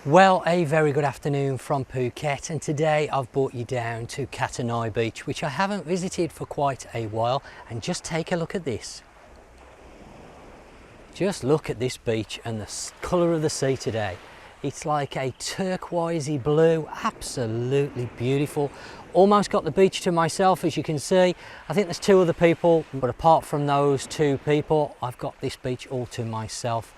Well, a very good afternoon from Phuket, and today I've brought you down to Kata Noi Beach, which I haven't visited for quite a while. And just take a look at this. Just look at this beach and the colour of the sea today. It's like a turquoisey blue, absolutely beautiful. Almost got the beach to myself, as you can see. I think there's two other people, but apart from those two people, I've got this beach all to myself.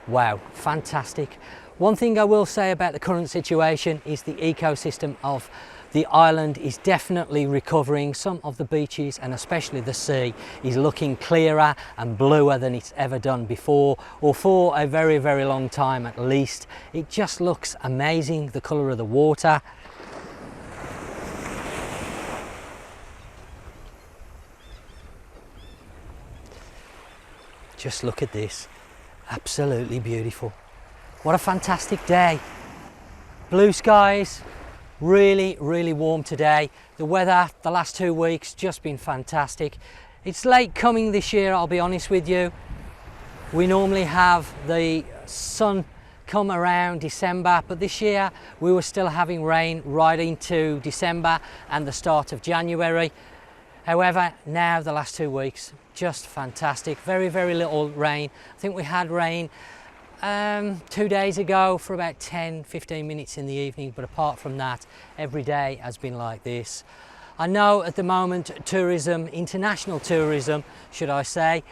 Wow, fantastic. One thing I will say about the current situation is the ecosystem of the island is definitely recovering. Some of the beaches, and especially the sea, is looking clearer and bluer than it's ever done before, or for a very, very long time at least. It just looks amazing, the colour of the water. Just look at this, absolutely beautiful. What a fantastic day. Blue skies, really, really warm today. The weather the last 2 weeks just been fantastic. It's late coming this year, I'll be honest with you. We normally have the sun come around December, but this year we were still having rain right into December and the start of January. However, now the last 2 weeks, just fantastic. Very, very little rain. I think we had rain 2 days ago for about 10-15 minutes in the evening, but apart from that, every day has been like this. I know at the moment tourism, international tourism should I say,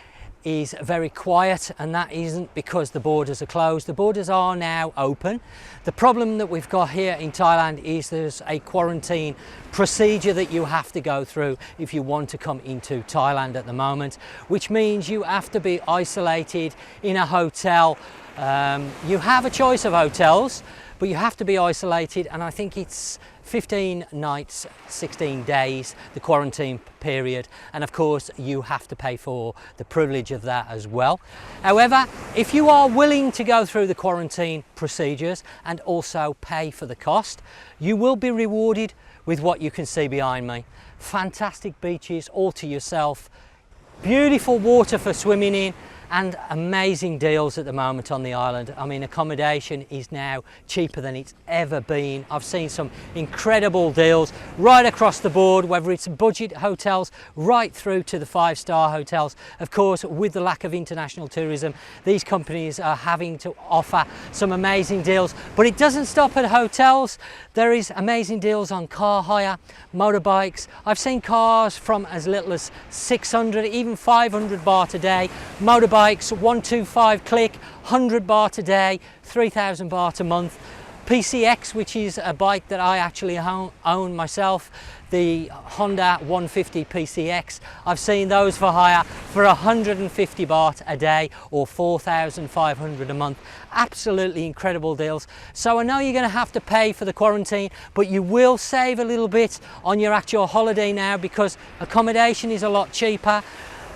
is very quiet, and that isn't because the borders are closed. The borders are now open. The problem that we've got here in Thailand is there's a quarantine procedure that you have to go through if you want to come into Thailand at the moment, which means you have to be isolated in a hotel. You have a choice of hotels, but you have to be isolated, and I think it's 15 nights, 16 days, the quarantine period, and of course you have to pay for the privilege of that as well. However, if you are willing to go through the quarantine procedures and also pay for the cost, you will be rewarded with what you can see behind me. Fantastic beaches all to yourself, beautiful water for swimming in, and amazing deals at the moment on the island. I mean, accommodation is now cheaper than it's ever been. I've seen some incredible deals right across the board, whether it's budget hotels right through to the 5-star hotels. Of course, with the lack of international tourism, these companies are having to offer some amazing deals, but it doesn't stop at hotels. There is amazing deals on car hire, motorbikes. I've seen cars from as little as 600, even 500 baht a day. Motorbikes 125 click, 100 baht a day, 3,000 baht a month. PCX, which is a bike that I actually own myself, the Honda 150 PCX. I've seen those for hire for 150 baht a day or 4,500 a month. Absolutely incredible deals. So I know you're going to have to pay for the quarantine, but you will save a little bit on your actual holiday now because accommodation is a lot cheaper.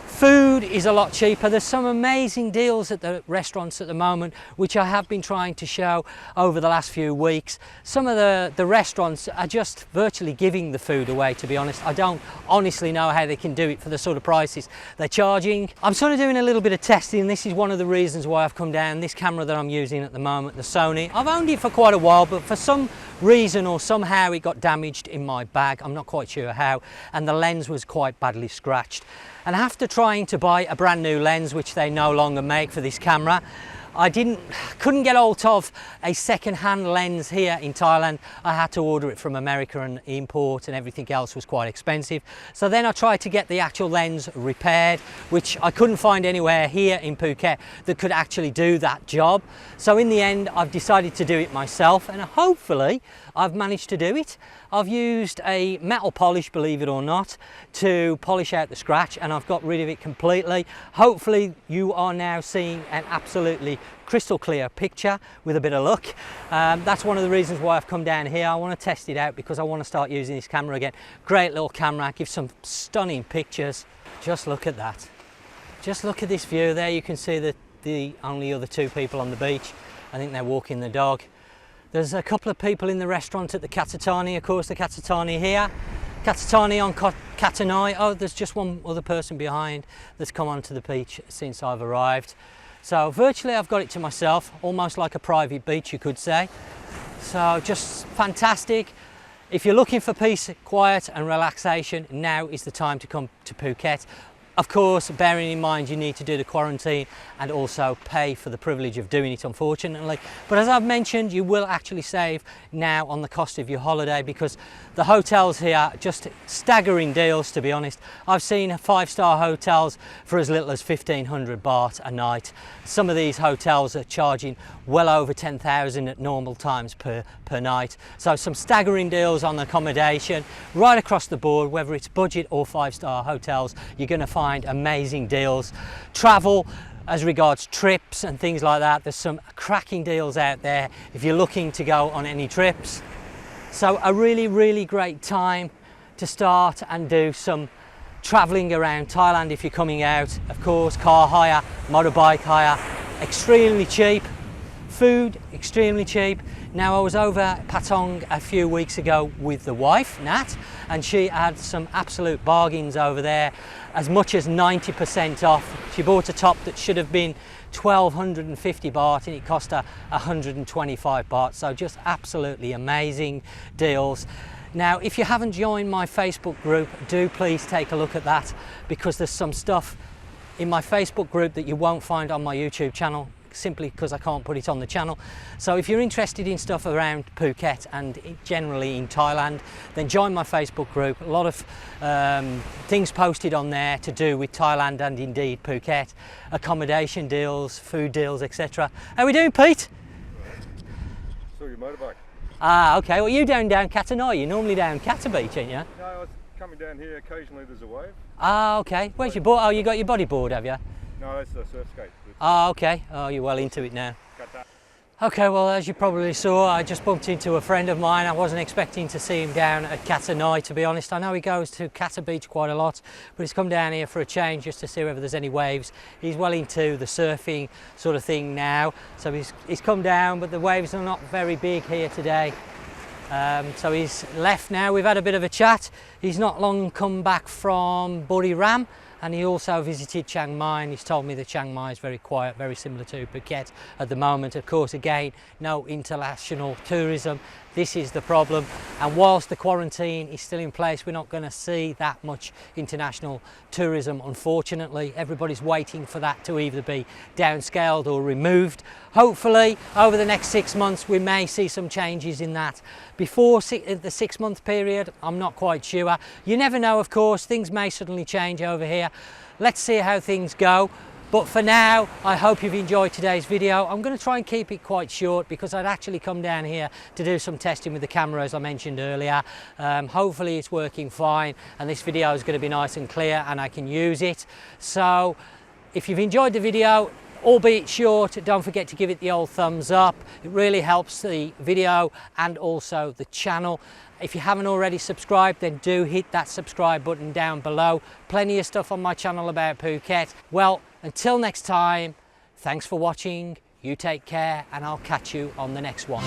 Food is a lot cheaper. There's some amazing deals at the restaurants at the moment, which I have been trying to show over the last few weeks. Some of the restaurants are just virtually giving the food away, to be honest. I don't honestly know how they can do it for the sort of prices they're charging. I'm sort of doing a little bit of testing. This is one of the reasons why I've come down. This camera that I'm using at the moment, the Sony, I've owned it for quite a while, but for some reason or somehow it got damaged in my bag. I'm not quite sure how, and the lens was quite badly scratched. And after trying to buy a brand new lens, which they no longer make for this camera, I couldn't get hold of a second-hand lens here in Thailand. I had to order it from America, and import and everything else was quite expensive. So then I tried to get the actual lens repaired, which I couldn't find anywhere here in Phuket that could actually do that job. So in the end, I've decided to do it myself, and hopefully I've managed to do it. I've used a metal polish, believe it or not, to polish out the scratch, and I've got rid of it completely. Hopefully you are now seeing an absolutely crystal clear picture with a bit of luck. That's one of the reasons why I've come down here. I want to test it out because I want to start using this camera again. Great little camera, gives some stunning pictures. Just look at that. Just look at this view there. You can see the only other two people on the beach. I think they're walking the dog. There's a couple of people in the restaurant at the Kata Noi, of course, the Kata Noi here. Kata Noi on Kata Noi. Oh, there's just one other person behind that's come onto the beach since I've arrived. So virtually I've got it to myself, almost like a private beach you could say. So just fantastic. If you're looking for peace, quiet and relaxation, now is the time to come to Phuket. Of course, bearing in mind you need to do the quarantine and also pay for the privilege of doing it, unfortunately. But as I've mentioned, you will actually save now on the cost of your holiday, because the hotels here are just staggering deals, to be honest. I've seen 5-star hotels for as little as 1,500 baht a night. Some of these hotels are charging well over 10,000 at normal times per night. So some staggering deals on accommodation right across the board, whether it's budget or 5-star hotels. You're going to find amazing deals. Travel, as regards trips and things like that, there's some cracking deals out there if you're looking to go on any trips. So a really great time to start and do some traveling around Thailand if you're coming out. Of course, car hire, motorbike hire, extremely cheap. Food, extremely cheap. Now, I was over Patong a few weeks ago with the wife, Nat, and she had some absolute bargains over there, as much as 90% off. She bought a top that should have been 1,250 baht and it cost her 125 baht. So just absolutely amazing deals. Now, if you haven't joined my Facebook group, do please take a look at that, because there's some stuff in my Facebook group that you won't find on my YouTube channel, simply because I can't put it on the channel. So if you're interested in stuff around Phuket and generally in Thailand, then join my Facebook group. A lot of things posted on there to do with Thailand and indeed Phuket, accommodation deals, food deals, etc. How are we doing, Pete? Saw your motorbike. Ah, okay. Well, you down Kata Noi? You're normally down Kata Beach, aren't you? No, I was coming down here. Occasionally there's a wave. Ah, okay. Where's your board? Oh, you got your bodyboard, have you? No, that's the surf skate. Ah, okay. Oh, you're well into it now. Kata. Okay, well, as you probably saw, I just bumped into a friend of mine. I wasn't expecting to see him down at Kata Noi, to be honest. I know he goes to Kata Beach quite a lot, but he's come down here for a change just to see whether there's any waves. He's well into the surfing sort of thing now, so he's come down, but the waves are not very big here today. So he's left now. We've had a bit of a chat. He's not long come back from Buriram, and he also visited Chiang Mai, and he's told me that Chiang Mai is very quiet, very similar to Phuket at the moment. Of course, again, no international tourism. This is the problem, and whilst the quarantine is still in place, we're not going to see that much international tourism, unfortunately. Everybody's waiting for that to either be downscaled or removed. Hopefully, over the next 6 months, we may see some changes in that. Before the 6-month period, I'm not quite sure. You never know, of course, things may suddenly change over here. Let's see how things go. But for now, I hope you've enjoyed today's video. I'm going to try and keep it quite short, because I'd actually come down here to do some testing with the camera, as I mentioned earlier. Hopefully it's working fine, and this video is going to be nice and clear and I can use it. So if you've enjoyed the video, albeit short, don't forget to give it the old thumbs up. It really helps the video and also the channel. If you haven't already subscribed, then do hit that subscribe button down below. Plenty of stuff on my channel about Phuket. Well, until next time, thanks for watching, you take care, and I'll catch you on the next one.